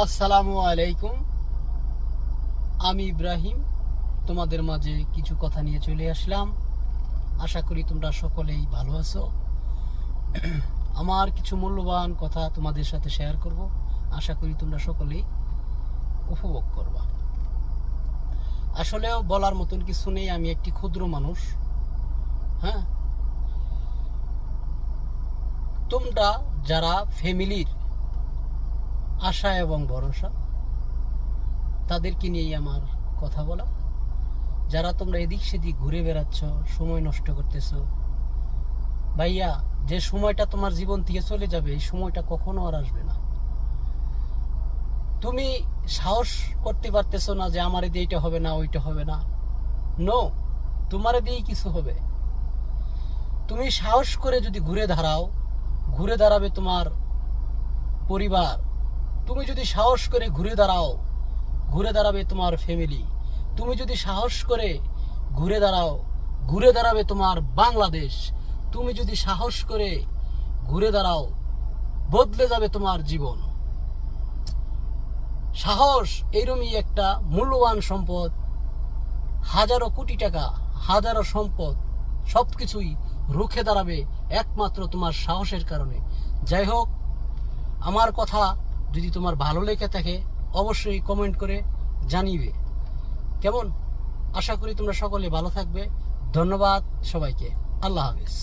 আসসালামু আলাইকুম। আমি ইব্রাহিম তোমাদের মাঝে কিছু কথা নিয়ে চলে আসলাম। আশা করি তোমরা সকলেই ভালো আছো। আমার কিছু মূল্যবান কথা তোমাদের সাথে শেয়ার করব। আশা করি তোমরা সকলেই উপভোগ করবা। আসলেও বলার মতন কিছু নেই, আমি একটি ক্ষুদ্র মানুষ। হ্যাঁ, তোমরা যারা ফ্যামিলির আশা এবং ভরসা, তাদেরকে নিয়েই আমার কথা বলা। যারা তোমরা এদিক সেদিক ঘুরে বেড়াচ্ছ, সময় নষ্ট করতেছো, ভাইয়া, যে সময়টা তোমার জীবন থেকে চলে যাবে এই সময়টা কখনো আর আসবে না। তুমি সাহস করতে পারতেছো না যে আমার দিয়ে এইটা হবে না, ওইটা হবে না। নো, তোমার দিয়েই কিছু হবে। তুমি সাহস করে যদি ঘুরে দাঁড়াও, ঘুরে দাঁড়াবে তোমার পরিবার। তুমি যদি সাহস করে ঘুরে দাঁড়াও, ঘুরে দাঁড়াবে তোমার ফ্যামিলি। তুমি যদি সাহস করে ঘুরে দাঁড়াও, ঘুরে দাঁড়াবে তোমার বাংলাদেশ। তুমি যদি সাহস করে ঘুরে দাঁড়াও, বদলে যাবে তোমার জীবন। সাহস এইরকমই একটা মূল্যবান সম্পদ। হাজারো কোটি টাকা, হাজারো সম্পদ, সবকিছুই রুখে দাঁড়াবে একমাত্র তোমার সাহসের কারণে। যাই হোক, আমার কথা যদি তোমার ভালো লেগে থাকে অবশ্যই কমেন্ট করে জানিবে। কেমন? আশা করি তোমরা সকলে ভালো থাকবে। ধন্যবাদ সবাইকে। আল্লাহ হাফেজ।